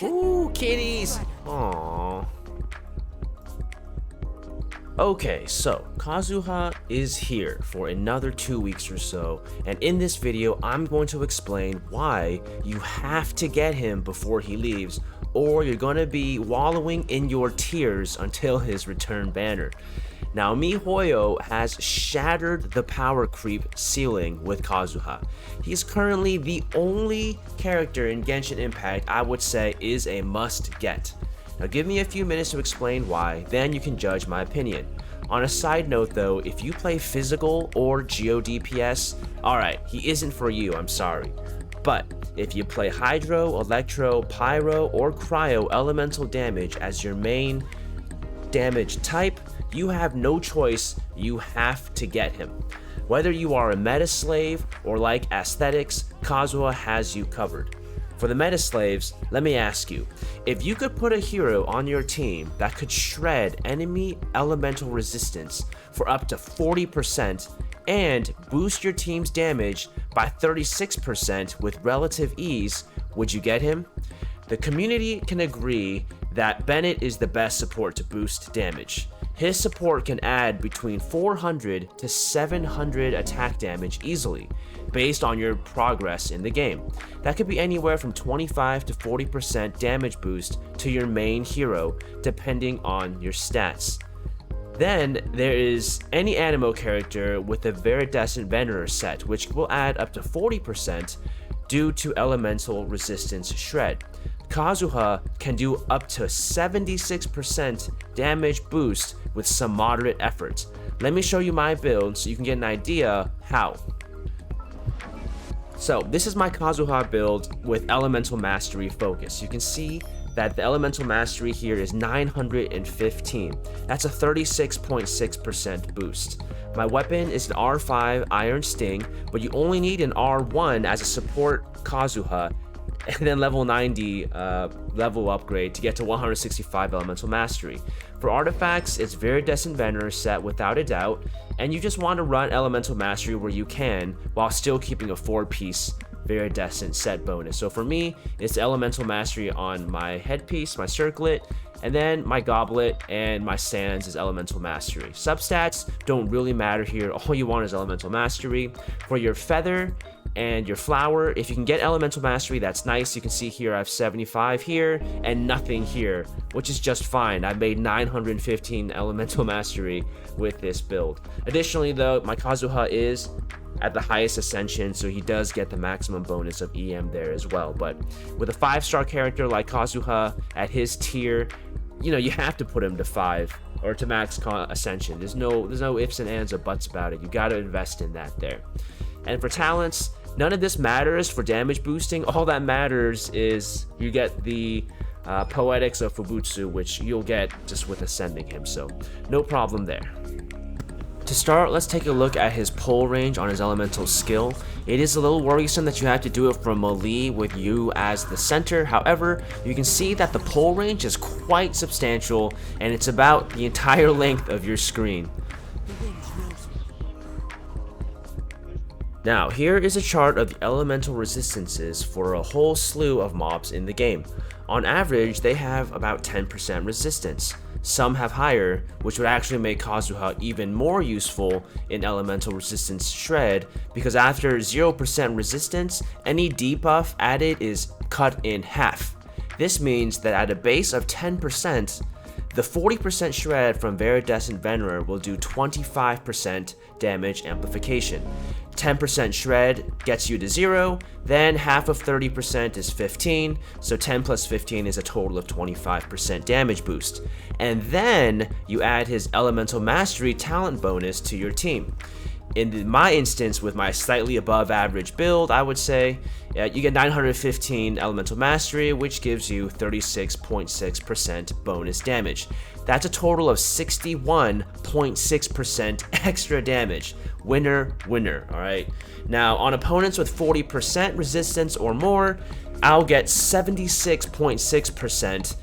Ooh, kitties! Aww. Okay, so Kazuha is here for another 2 weeks or so, and in this video I'm going to explain why you have to get him before he leaves, or you're going to be wallowing in your tears until his return banner. Now, MiHoYo has shattered the power creep ceiling with Kazuha. He is currently the only character in Genshin Impact I would say is a must get. Now give me a few minutes to explain why, then you can judge my opinion. On a side note though, if you play physical or God DPS, alright, he isn't for you, I'm sorry. But if you play Hydro, Electro, Pyro, or Cryo elemental damage as your main damage type, you have no choice, you have to get him. Whether you are a meta slave or like aesthetics, Kazuha has you covered. For the meta slaves, let me ask you, if you could put a hero on your team that could shred enemy elemental resistance for up to 40% and boost your team's damage by 36% with relative ease, would you get him? The community can agree that Bennett is the best support to boost damage. His support can add between 400 to 700 attack damage easily, based on your progress in the game. That could be anywhere from 25 to 40% damage boost to your main hero, depending on your stats. Then there is any Animo character with a Viridescent Venerer set, which will add up to 40% due to elemental resistance shred. Kazuha can do up to 76% damage boost with some moderate effort. Let me show you my build so you can get an idea how. So this is my Kazuha build with Elemental Mastery focus. You can see that the Elemental Mastery here is 915. That's a 36.6% boost. My weapon is an R5 Iron Sting, but you only need an R1 as a support Kazuha, and then level 90 level upgrade to get to 165 Elemental Mastery. For artifacts, it's Viridescent Venerer set without a doubt, and you just want to run Elemental Mastery where you can while still keeping a 4-piece Viridescent set bonus. So for me, it's Elemental Mastery on my headpiece, my circlet, and then my goblet and my sands is Elemental Mastery. Substats don't really matter here, all you want is Elemental Mastery. For your feather and your flower, if you can get Elemental Mastery, that's nice. You can see here I have 75 here and nothing here, which is just fine. I've made 915 Elemental Mastery with this build. Additionally though, my Kazuha is at the highest ascension, so he does get the maximum bonus of EM there as well. But with a 5-star character like Kazuha at his tier, you know, you have to put him to 5 or to max ascension. There's no ifs and ands or buts about it. You got to invest in that there. And for talents, none of this matters for damage boosting. All that matters is you get the Poetics of Fubutsu, which you'll get just with ascending him, so no problem there. To start, let's take a look at his pull range on his elemental skill. It is a little worrisome that you have to do it from melee with you as the center. However, you can see that the pull range is quite substantial, and it's about the entire length of your screen. Now, here is a chart of the elemental resistances for a whole slew of mobs in the game. On average, they have about 10% resistance. Some have higher, which would actually make Kazuha even more useful in elemental resistance shred, because after 0% resistance, any debuff added is cut in half. This means that at a base of 10%, the 40% shred from Viridescent Venerer will do 25% damage amplification. 10% shred gets you to 0, then half of 30% is 15, so 10 plus 15 is a total of 25% damage boost. And then you add his Elemental Mastery talent bonus to your team. In my instance, with my slightly above average build, I would say you get 915 Elemental Mastery, which gives you 36.6% bonus damage. That's a total of 61.6% extra damage. Winner, winner, alright? Now, on opponents with 40% resistance or more, I'll get 76.6%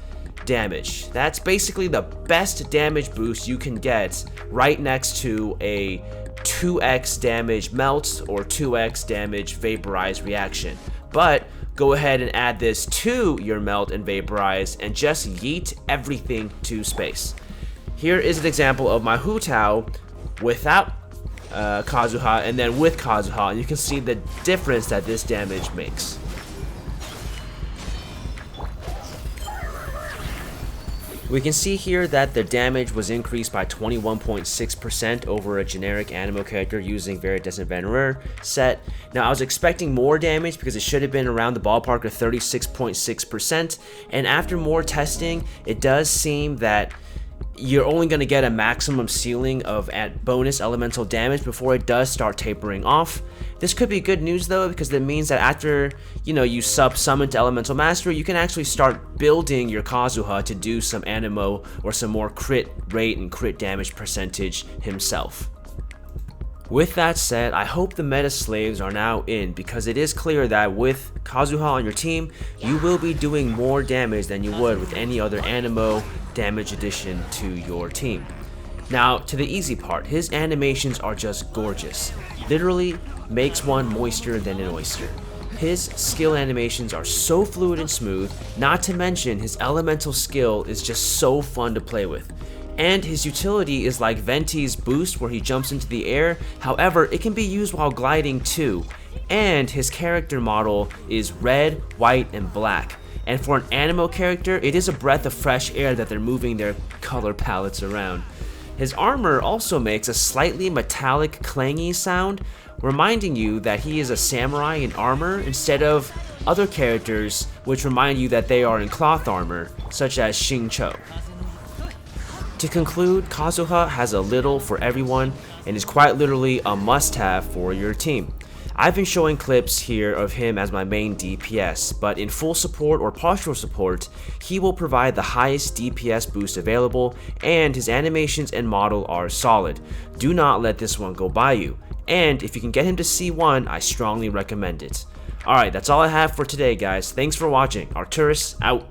damage. That's basically the best damage boost you can get, right next to a 2x damage melt or 2x damage vaporize reaction. But go ahead and add this to your Melt and Vaporize and just yeet everything to space. Here is an example of my Hu Tao without Kazuha and then with Kazuha, and you can see the difference that this damage makes. We can see here that the damage was increased by 21.6% over a generic Animo character using Veritas and Van Reur set. Now I was expecting more damage because it should have been around the ballpark of 36.6%, and after more testing, it does seem that you're only going to get a maximum ceiling of bonus elemental damage before it does start tapering off. This could be good news though, because it means that after you summon to Elemental Mastery, you can actually start building your Kazuha to do some Animo or some more crit rate and crit damage percentage himself. With that said, I hope the meta slaves are now in, because it is clear that with Kazuha on your team, you will be doing more damage than you would with any other Animo damage addition to your team. Now, to the easy part, his animations are just gorgeous. Literally makes one moister than an oyster. His skill animations are so fluid and smooth, not to mention his elemental skill is just so fun to play with. And his utility is like Venti's boost where he jumps into the air, however it can be used while gliding too. And his character model is red, white, and black. And for an Animo character, it is a breath of fresh air that they're moving their color palettes around. His armor also makes a slightly metallic clangy sound, reminding you that he is a samurai in armor instead of other characters which remind you that they are in cloth armor, such as Xingqiu. To conclude, Kazuha has a little for everyone and is quite literally a must-have for your team. I've been showing clips here of him as my main DPS, but in full support or partial support, he will provide the highest DPS boost available, and his animations and model are solid. Do not let this one go by you, and if you can get him to C1, I strongly recommend it. Alright, that's all I have for today guys, thanks for watching, Arcturus out.